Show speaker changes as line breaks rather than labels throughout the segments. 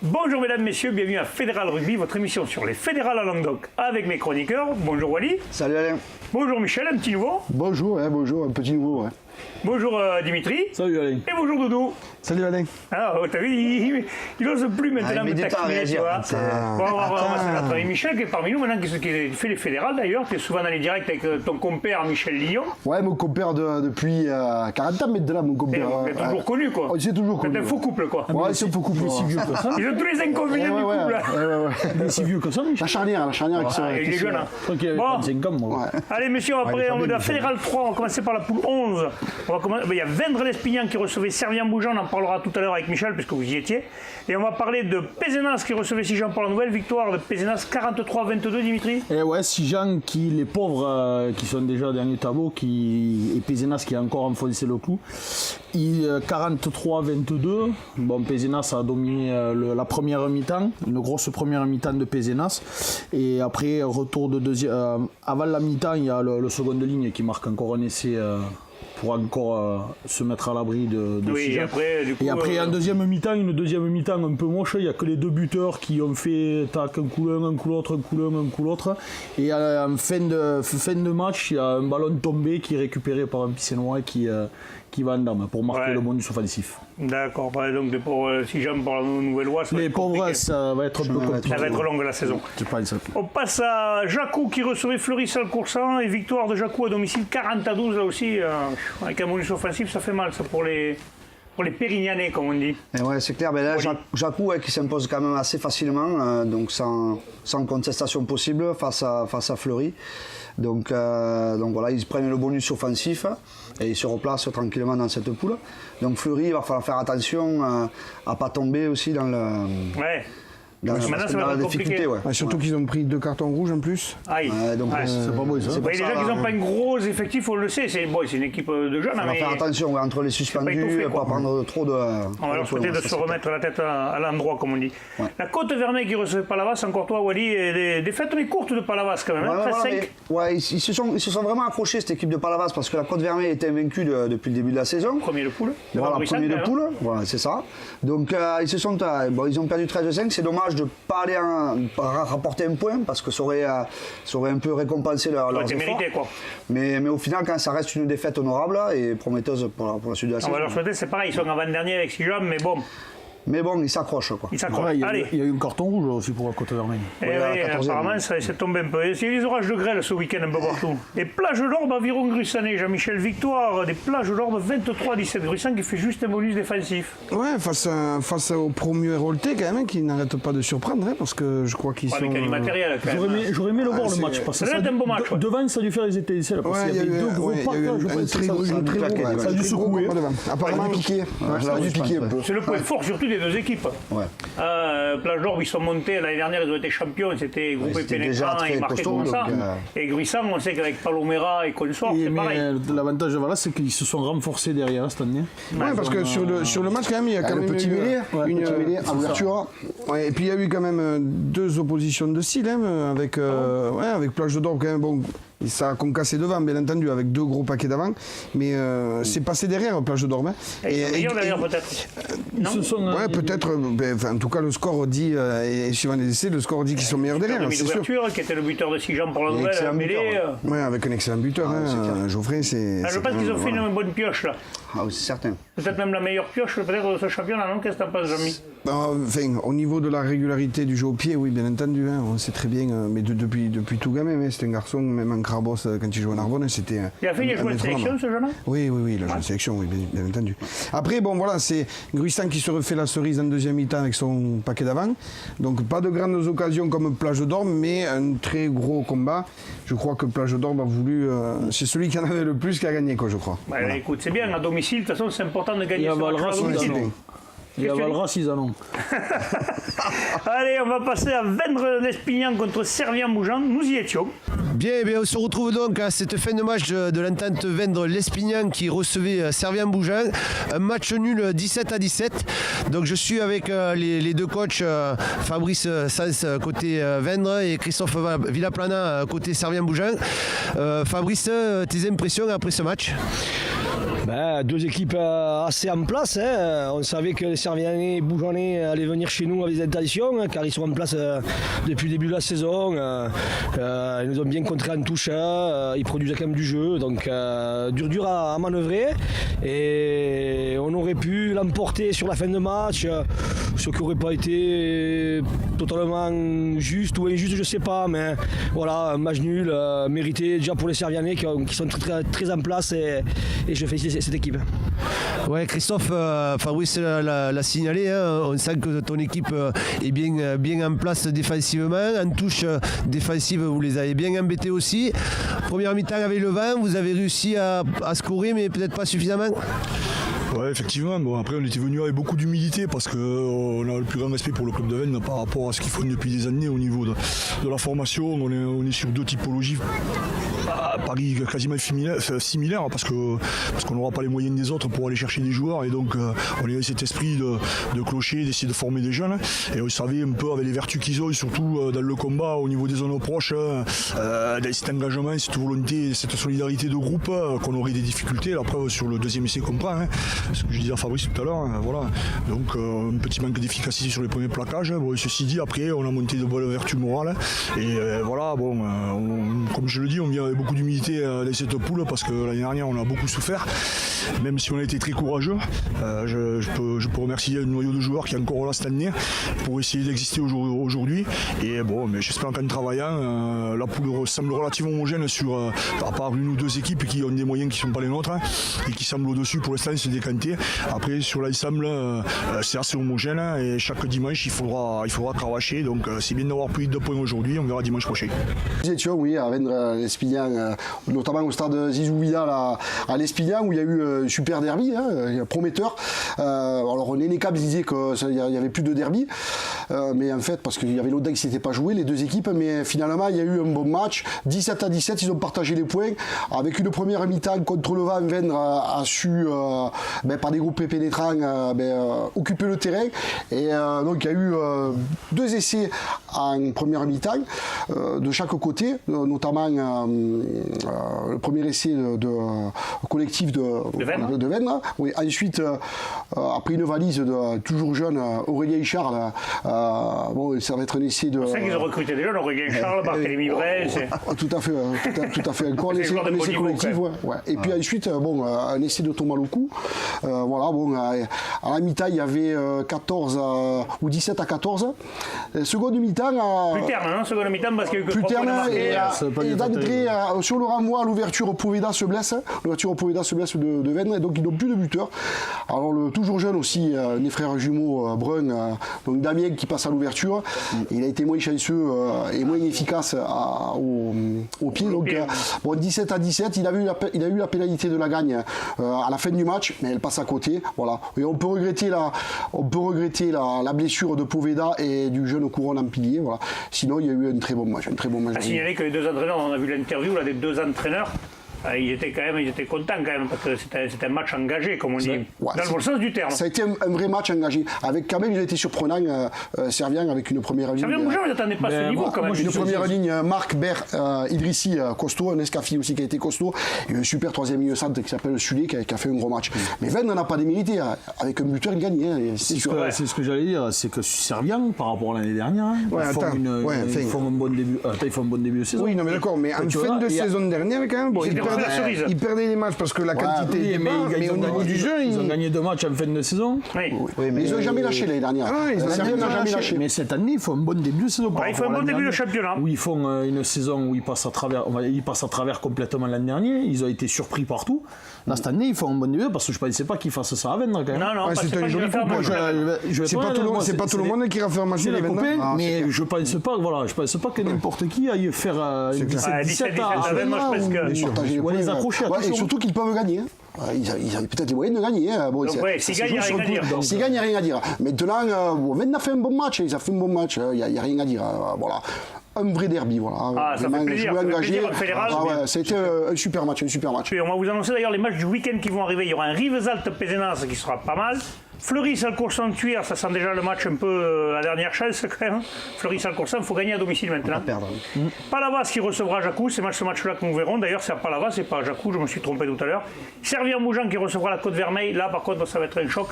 Bonjour mesdames, messieurs, bienvenue à Fédéral Rugby, votre émission sur les fédérales à Languedoc avec mes chroniqueurs. Bonjour Wally.
Salut Alain.
Bonjour Michel, un petit nouveau.
Bonjour, bonjour, un petit nouveau.
Bonjour Dimitri.
Salut Alain.
Et bonjour Doudou.
Salut Alain.
Ah, t'as vu, il n'ose plus maintenant me taquiner, tu vois. Bon, on va se mettre avec Michel qui est parmi nous maintenant, qui fait les fédérales d'ailleurs. Tu es souvent dans les directs avec ton compère Michel Lignon.
Ouais, mon compère depuis 40 ans maintenant, mon compère.
C'est toujours connu quoi.
Oh, c'est toujours connu.
C'est un faux couple quoi.
Ouais, c'est un faux couple.
Si vieux que ça.
Ils ont tous les inconvénients du couple.
Il est si vieux que ça, Michel.
La charnière qui sort.
Il est jeune.
Je crois qu'il avait 35 ans, moi.
Allez messieurs, après on va de la Fédérale 3, on va commencer par la poule 11. Il y a Vendre-l'Espignan qui recevait Servien-Bougeant, on en parlera tout à l'heure avec Michel puisque vous y étiez. Et on va parler de Pézenas qui recevait Sijan pour la nouvelle victoire de Pézenas 43-22 Dimitri.
Et ouais, Sijan qui, les pauvres qui sont déjà au dernier tableau, et Pézenas qui a encore enfoncé le clou. 43-22. Bon, Pézenas a dominé la première mi-temps, une grosse première mi-temps de Pézenas. Et après, retour de deuxième. Avant la mi-temps, il y a le second de ligne qui marque encore un essai. Pour encore se mettre à l'abri de
oui,
et après, en deuxième mi-temps, une deuxième mi-temps un peu moche, il n'y a que les deux buteurs qui ont fait tac, un coup l'un, un coup l'autre, un coup l'un, un coup l'autre. Et en fin de match, il y a un ballon tombé qui est récupéré par un Pissénois qui va en dame pour marquer le bonus offensif.
D'accord, donc pour Sijan pour la nouvelle loi,
les pauvres, ça va être un peu compliqué.
Ça va être longue la saison. On passe à Jacou qui recevait Fleury-Salcoursan et victoire de Jacou à domicile 40-12 là aussi. Avec un bonus offensif, ça fait mal ça pour les Pérignanais comme on dit.
Et ouais, c'est clair, mais là Jacou qui s'impose quand même assez facilement, donc sans contestation possible face à Fleury. Donc voilà, ils prennent le bonus offensif et ils se replacent tranquillement dans cette poule. Donc Fleury, il va falloir faire attention à ne pas tomber aussi dans le...
Ouais.
Dans la difficulté,
surtout qu'ils ont pris 2 cartons rouges en plus.
Aïe.
Donc
c'est pas beau ça.
Déjà qu'ils n'ont pas un gros effectif, on le sait, c'est une équipe de jeunes.
On va faire attention entre les suspendus, ne pas prendre trop de...
On va leur souhaiter de se remettre la tête à l'endroit, comme on dit. Ouais. La Côte-Vermeille qui recevait Palavas, encore toi Wally, et des fêtes mais courtes de Palavas quand même, 13-5.
Ouais, ils se sont vraiment accrochés cette équipe de Palavas parce que la Côte-Vermeille était invaincue depuis le début de la saison.
Premier de poule.
Voilà, premier de poule, voilà, c'est ça. Donc ils ont perdu 13-5, c'est dommage de ne pas aller rapporter un point parce que ça aurait un peu récompensé leurs efforts.
Mérité, quoi.
Mais au final, quand ça reste une défaite honorable et prometteuse pour la suite de la saison.
On va leur souhaiter, c'est pareil, ils sont avant-dernier avec Sijan, mais bon.
Mais bon, ils s'accrochent quoi.
Il y a eu un carton rouge aussi pour la Côte-Vermeille.
Apparemment, ça s'est tombé un peu. Il y a eu des orages de grêle ce week-end un peu partout. Et Plage d'Orbe, Aviron Grussanet, Jean-Michel Victoire, des Plages d'Orbe 23-17. Grussan qui fait juste un bonus défensif.
Ouais, face au premier Rolté quand même, qui n'arrête pas de surprendre, parce que je crois qu'ils sont...
Avec matériel quand même.
J'aurais aimé le voir le match. Parce que
ça a été un beau match.
Devant, ça a dû faire les étincelles. Parce qu'il y avait deux gros parcs. Ça a dû secouer.
Apparemment piqué. Ça a dû piquer un peu.
C'est le point fort surtout des deux équipes.
Ouais.
Plage d'Orbe, ils sont montés l'année dernière, ils ont été champions, c'était groupé pénétrant, ils marquaient comme ça. Et Gruissan, on sait qu'avec Palomera et consorts, c'est pareil.
L'avantage de Vallas, c'est qu'ils se sont renforcés derrière cette année.
Oui, parce que sur le match, quand même, il y a quand même
petit mêlée à ouverture.
Ouais, et puis il y a eu quand même 2 oppositions de style, avec Plage d'Orbe, quand même, bon. Ça a concassé devant, bien entendu, avec 2 gros paquets d'avant. Mais c'est passé derrière, Plage d'Orbe.
Et derrière, peut-être.
Ouais, peut-être. En tout cas, le score dit, et suivant les essais, le score dit qu'ils sont meilleurs derrière.
C'est sûr. Qui était le buteur de Sijan pour la nouvelle mêlée.
Oui, avec un excellent buteur. Geoffrey, c'est.
Je pense qu'ils ont fait une bonne pioche, là.
Ah oui, c'est certain.
Peut-être même la meilleure pioche, peut-être de ce championnat, non? Qu'est-ce que t'en penses, Jean-Mi?
Enfin, au niveau de la régularité du jeu au pied, oui, bien entendu. On sait très bien, mais depuis tout gamin, c'est un garçon, même en Crabos, quand il jouait à Narbonne, c'était.
Il a joué en sélection, ce jeune-là?
Oui, il a joué en sélection, oui, bien entendu. Après, bon, voilà, c'est Gruissan qui se refait la cerise en deuxième mi-temps avec son paquet d'avant. Donc, pas de grandes occasions comme Plage d'Orbe, mais un très gros combat. Je crois que Plage d'Orbe a voulu. C'est celui qui en avait le plus qui a gagné, quoi, je crois.
Bah, voilà. Écoute, c'est bien, à domicile, de toute façon, c'est important de gagner.
Il avalera 6 ans.
Allez, on va passer à Vendre-l'Espignan contre Servien-Bougeant. Nous y étions.
Bien, on se retrouve donc à cette fin de match de l'entente Vendre-l'Espignan qui recevait Servien-Bougeant. Un match nul 17-17. Donc je suis avec les deux coachs, Fabrice Sens côté Vendre et Christophe Villaplana côté Servien-Bougeant. Fabrice, tes impressions après ce match?
Deux équipes assez en place. On savait que les Servianais et Bougeonnais allaient venir chez nous avec des interdictions, car ils sont en place depuis le début de la saison. Ils nous ont bien contré en touche, ils produisent quand même du jeu, donc dur à manœuvrer. Et on aurait pu l'emporter sur la fin de match, ce qui n'aurait pas été totalement juste ou injuste, je ne sais pas. Mais voilà, un match nul mérité déjà pour les Servianais qui sont très en place et je félicite cette équipe.
Ouais, Christophe, Fabrice l'a signalé, hein, on sent que ton équipe est bien en place défensivement. En touche défensive, vous les avez bien embêtés aussi. Première mi-temps avec le vent, vous avez réussi à scorer, mais peut-être pas suffisamment.
Ouais, effectivement. Bon, après, on était venu avec beaucoup d'humilité parce qu'on a le plus grand respect pour le club de Veynes par rapport à ce qu'ils font depuis des années au niveau de la formation. On est sur deux typologies à Paris quasiment similaires parce qu'on n'aura pas les moyens des autres pour aller chercher des joueurs. Et donc, on est avec cet esprit de clocher, d'essayer de former des jeunes. Et on savait un peu avec les vertus qu'ils ont, surtout dans le combat au niveau des zones proches, dans cet engagement, cette volonté, cette solidarité de groupe, qu'on aurait des difficultés. La preuve sur le deuxième essai qu'on prend. Ce que je disais à Fabrice tout à l'heure, voilà. Donc un petit manque d'efficacité sur les premiers plaquages. Bon, ceci dit, après on a monté de bonnes vertus morales et voilà, bon, comme je le dis, on vient avec beaucoup d'humilité dans cette poule parce que l'année dernière on a beaucoup souffert, même si on a été très courageux. Je peux remercier le noyau de joueurs qui est encore là cette année pour essayer d'exister aujourd'hui. Et bon, mais j'espère qu'en travaillant, la poule semble relativement homogène à part une ou deux équipes qui ont des moyens qui ne sont pas les nôtres et qui semblent au-dessus pour l'instant se décanter. Après sur l'ensemble c'est assez homogène et chaque dimanche il faudra cravacher, donc c'est bien d'avoir pris 2 points aujourd'hui, on verra dimanche prochain.
Nous étions à Vendre l'Espignan, notamment au stade Zizou Vidal à l'Espignan où il y a eu un super derby, prometteur. Alors René Cap disait qu'il n'y avait plus de derby, mais en fait parce qu'il y avait l'Audax qui n'était pas joué, les deux équipes, mais finalement il y a eu un bon match, 17-17, ils ont partagé les points, avec une première mi-temps contre le vent. Vendre a su par des groupes pénétrants occuper le terrain et donc il y a eu 2 essais en première mi-temps de chaque côté, notamment le premier essai de collectif de Veynes. Oui, ensuite après une valise de toujours jeune Aurélien Hichard, ça va être un essai de...
C'est ça qu'ils ont recruté déjà, Aurélien Hichard, Barthélémy Bray.
Tout à fait, encore un essai collectif. Ouais. Et puis ensuite un essai de Thomas Loukou. Voilà, à la mi-temps il y avait 14 ou 17-14. Seconde mi-temps.
Plus terne, seconde mi-temps parce qu'il y a eu que 3 points marqués.
Et d'entrée sur le renvoi à l'ouverture, Poveda se blesse. De Veynes, donc ils n'ont plus de buteur. Alors le toujours jeune aussi, les frères jumeaux Brun, donc Damien qui passe à l'ouverture. Il a été moins chanceux et moins efficace au pied. Donc 17-17, il a eu la pénalité de la gagne à la fin du match, mais elle passe à côté. Voilà. Et on peut regretter la blessure de Poveda et du jeune Couronne en pilier. Voilà. Sinon, il y a eu un très bon match.
À signaler que les 2 entraîneurs, on a vu l'interview des 2 entraîneurs. Ils étaient contents quand même parce que c'était un match engagé, comme on dit, dans le bon sens du terme.
Ça a été un vrai match engagé. Avec quand même, il a été surprenant, Servian avec une première ligne.
Servian Bougeant, ils n'attendaient pas ce niveau quand même.
Une première ligne, Marc, Ber, Idrissi, costaud, un Escafi aussi qui a été costaud, et un super troisième milieu centre qui s'appelle Sulé qui a fait un gros match. Mais Veynes n'en a pas démérité, avec un buteur, il gagne.
C'est ce que j'allais dire, c'est que Servian, par rapport à l'année dernière, ils font un bon début de saison.
Oui, non mais d'accord, mais en fin de saison dernière quand même, ils perdaient les matchs parce que la quantité était bas, mais au niveau du jeu,
ils ont gagné 2 matchs en fin de saison.
Oui, mais ils n'ont jamais lâché l'année dernière.
Ils n'ont jamais lâché.
Mais cette année, ils font un bon début de saison.
Il faut un bon début de championnat.
Où ils font une saison où ils passent à travers complètement l'année dernière. Ils ont été surpris partout. Là, cette année, ils font un bon début parce que je ne pensais pas qu'ils fassent ça à Vendre quand même.
Non,
c'est un joli coup. C'est pas tout le monde qui va faire un match
de Vendre. Mais je ne pense pas que n'importe qui aille faire 17 à Vendre. Les accrocher,
et surtout qu'ils peuvent gagner. Ils avaient peut-être les moyens de gagner.
S'ils gagnent, il n'y a rien à dire.
S'ils gagnent, il n'y a rien à dire. Maintenant, Veynes a fait un bon match. Ils ont fait un bon match. Il n'y a rien à dire. Voilà. Un vrai derby, voilà.
Ça fait plaisir.
C'était un super match.
Et on va vous annoncer d'ailleurs les matchs du week-end qui vont arriver. Il y aura un Rivesaltes-Pézenas qui sera pas mal. Fleury-Salcoursan-Thuir, ça sent déjà le match un peu la dernière chance quand même. Fleury-Salcoursan, il faut gagner à domicile maintenant.
Perdre.
Palavas qui recevra Jacou, c'est ce match-là que nous verrons. D'ailleurs, c'est à Palavas, c'est pas à Jacou, je me suis trompé tout à l'heure. Servien-Moujan qui recevra la Côte-Vermeille. Là, par contre, ça va être un choc.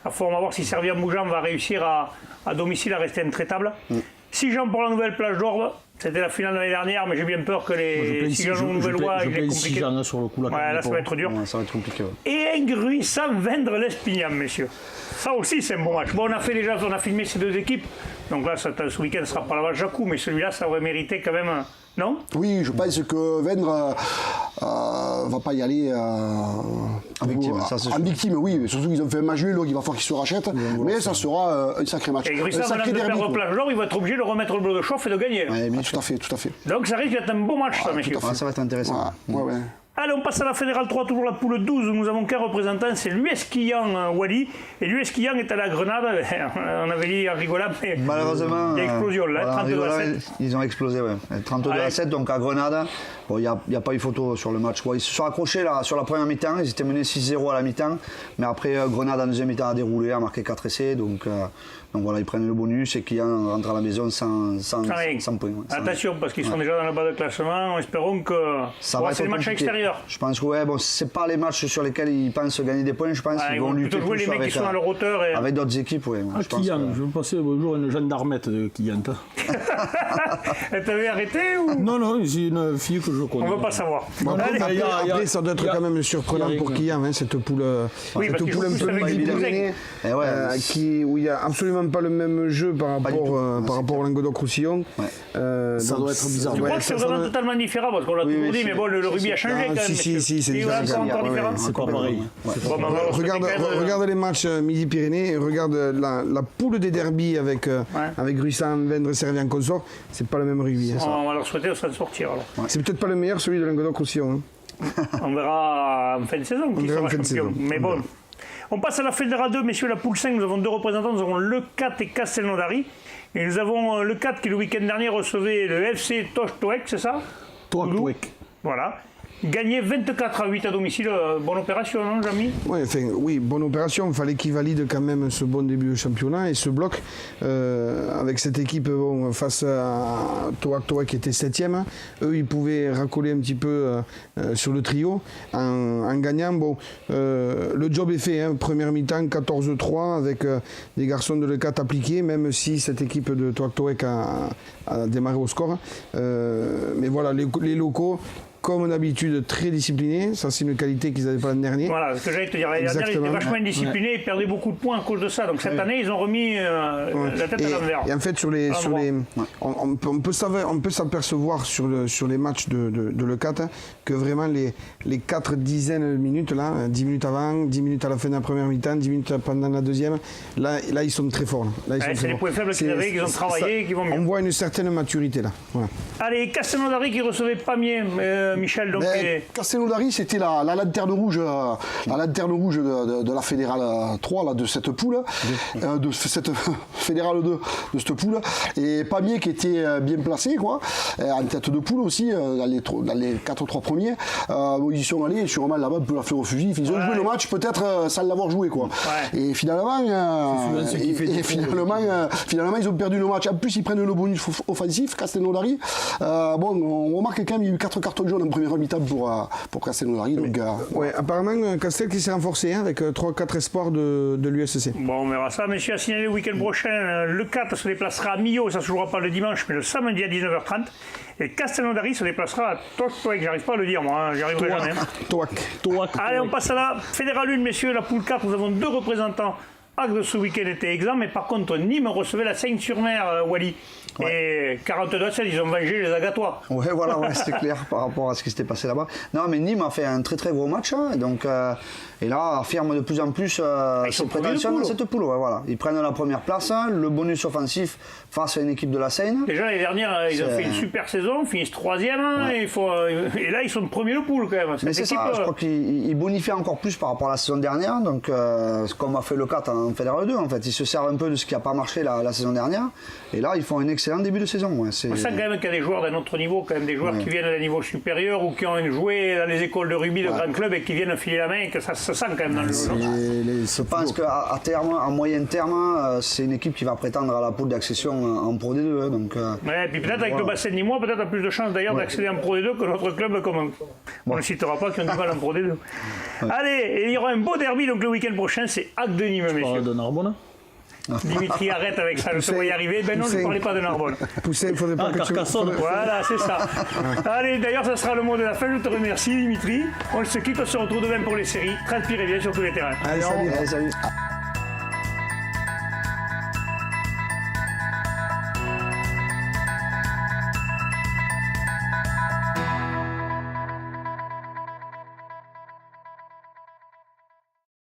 On va voir si Servien-Moujan va réussir à domicile à rester intraitable. Si Jean pour la nouvelle plage d'Orbe, c'était la finale de l'année dernière, mais j'ai bien peur que les Sigeons Nouvelle-Voie, il est compliqué.
Sur le coup, là,
Ouais, là, ça va être dur.
Ouais, ça va être compliqué. Ouais.
Et Ingruy sans vendre l'Espignan, messieurs. Ça aussi, c'est un bon match. Bon, on a filmé ces deux équipes. Donc là, ce week-end, ce sera pas la vache Jacou, mais celui-là, ça aurait mérité quand même. Non?
Oui, je pense que Vendre va pas y aller
en victime. Ça, c'est
en victime, oui. Surtout qu'ils ont fait un match nul, donc il va falloir qu'ils se rachètent. Mais ça sera un sacré match.
Et Gruissant,
un
maintenant
sacré
de
derby.
perdre plage d'or, il va être obligé de remettre le bleu de chauffe et de gagner.
Ouais, mais tout à fait, tout à fait.
Donc ça risque d'être un beau match, ça, messieurs.
Ouais, ça va être intéressant.
Ouais.
Allez, on passe à la Fédérale 3, toujours la poule 12, où nous avons qu'un représentant, c'est l'US Quillan Wally. Et l'US Quillan est allé à Grenade, on avait dit en rigolant, mais
Malheureusement,
il y a explosion là,
voilà,
32 à 7.
Ils ont explosé, ouais. 32 à 7, donc à Grenade. Bon, il n'y a pas eu photo sur le match. Bon, ils se sont accrochés là, sur la première mi-temps, ils étaient menés 6-0 à la mi-temps. Mais après, Grenade en deuxième mi-temps a déroulé, a marqué 4 essais. Donc voilà, ils prennent le bonus et Quillan rentre à la maison sans points. Ouais,
Attention, parce qu'ils sont déjà dans le bas de classement, espérons que
ça va être
c'est le match à
compliqué.
l'extérieur.
Je pense que c'est pas les matchs sur lesquels ils pensent gagner des points, je pense.
Ils vont
lutter
plutôt jouer les
plus
mecs qui sont à leur hauteur. Et...
avec d'autres équipes, oui.
Ah, Quillan, je pensais bonjour une gendarmette de Quillan.
Elle t'avait arrêté ou...
Non, c'est une fille que je connais.
On ne veut pas savoir.
Bon, après, ça doit être quand même surprenant pour Quillan, cette poule,
Oui,
cette
parce
poule un
qu'ils
peu
jouent avec des
équilibrée, où il n'y a absolument pas le même jeu par rapport au Languedoc-Roussillon.
Ça doit être bizarre.
Je crois que c'est vraiment totalement différent, parce qu'on l'a toujours dit, mais bon, le rugby a changé quand même.
Si, c'est différent.
Encore différent.
C'est pas pareil.
Regarde les matchs Midi-Pyrénées, regarde la poule des derbies avec Gruissant, Vendre, Servien, Consort, c'est pas le même rugby.
On va leur souhaiter de s'en sortir alors.
C'est peut-être pas le meilleur, celui de Languedoc-Roussillon.
On verra en fin de saison qui sera champion. Mais bon. On passe à la Fédérale 2, messieurs, la poule 5, nous avons deux représentants, nous avons le 4 et Castelnaudary. Et nous avons le 4 qui le week-end dernier recevait le FC Toch-Toec, c'est ça?
Toch-Toec.
Voilà. Gagné 24 à 8 à domicile, bonne opération, non, Jamy?
Oui, bonne opération. Il fallait qu'il valide quand même ce bon début de championnat et ce bloc avec cette équipe face à Toac qui était 7e. Eux, ils pouvaient racoler un petit peu sur le trio en gagnant. Bon, le job est fait. Première mi-temps, 14-3 avec des garçons de l'E4 appliqués, même si cette équipe de Toac a démarré au score. Mais voilà, les locaux, comme d'habitude, très disciplinés. Ça, c'est une qualité qu'ils n'avaient pas l'année dernière.
Voilà, ce que j'allais te dire. L'année dernière, ils étaient vachement indisciplinés, ils perdaient beaucoup de points à cause de ça. Donc cette année, ils ont remis la tête à l'envers.
Et en fait, on peut s'apercevoir sur les matchs de l'E4 que vraiment les 4 dizaines de minutes, là, 10 minutes avant, 10 minutes à la fin de la première mi-temps, 10 minutes pendant la deuxième, là ils sont très forts.
C'est les points faibles qu'ils avaient, qu'ils ont travaillé, qui vont mieux.
On voit une certaine maturité là. Voilà.
Allez, Castelnaudary qui recevait Pamiers, Michel. Donc
Castelnaudary, c'était la lanterne rouge, de la Fédérale 3, là, de cette poule, de cette Fédérale 2, de cette poule. Et Pamiers qui était bien placé, quoi, en tête de poule aussi, dans les 4-3 premiers. Ils sont allés sûrement là-bas un peu la fleur au fusil. Ils ont joué le match peut-être sans l'avoir joué, quoi. Ouais. Et finalement, ils ont perdu le match. En plus, ils prennent le bonus offensif, Castelnaudary. On remarque quand même qu'il y a eu 4 cartons jaunes en première mi-temps pour Castelnaudary.
Apparemment, Castel qui s'est renforcé avec 3-4 espoirs de l'USC.
Bon, on verra ça. Messieurs, à signaler le week-end prochain, le 4 se déplacera à Millau, ça ne se jouera pas le dimanche, mais le samedi à 19h30. Et Castelnaudary se déplacera à Toc-Toec, j'arrive pas à le dire moi, j'y arriverai jamais.
Toac.
Allez, on passe à la Fédérale 1, messieurs, la poule 4, nous avons 2 représentants. Acte de ce week-end était exempt, mais par contre, Nîmes recevait la Seine-sur-Mer, Wally. Ouais. Et 42-7, ils ont vengé les Agatois.
Ouais, voilà, c'est clair par rapport à ce qui s'était passé là-bas. Non, mais Nîmes a fait un très très gros match, donc, et là, affirme de plus en plus ses prétentions dans cette poule. Ouais, voilà. Ils prennent la première place, le bonus offensif face à une équipe de la Seine.
Déjà, l'année dernière, ils ont fait une super saison, finissent 3e, et là, ils sont premiers de poule quand même.
Mais c'est ça, je crois qu'ils bonifient encore plus par rapport à la saison dernière, donc, comme a fait le 4 en en Fédéral 2 en fait. Ils se servent un peu de ce qui n'a pas marché la saison dernière. Et là, ils font un excellent début de saison. Ouais.
On sent quand même qu'il y a des joueurs d'un autre niveau, quand même des joueurs qui viennent d'un niveau supérieur ou qui ont joué dans les écoles de rugby de grands clubs et qui viennent filer la main et que ça se sent quand même dans le jeu.
Je pense qu'à terme, à moyen terme, c'est une équipe qui va prétendre à la poule d'accession en Pro D2. Donc,
ouais, et puis peut-être avec le bassin nîmois, peut-être a plus de chances d'ailleurs d'accéder en Pro D2 que notre club comme on ne citera pas qui ont du mal en Pro D2. Allez, et il y aura un beau derby donc le week-end prochain, c'est Hague de Nîmes, messieurs.
De Narbonne.
Dimitri, arrête avec ça, je te voyais arriver. Ben non, je ne parlais pas de Narbonne.
Poussin, il faudrait pas que
Carcassonne.
Voilà, c'est ça. Allez, d'ailleurs, ça sera le mot de la fin. Je te remercie, Dimitri. On se quitte, on se retrouve demain pour les séries. Transpirez bien sur tous les terrains.
Allez, salut.
allez, salut.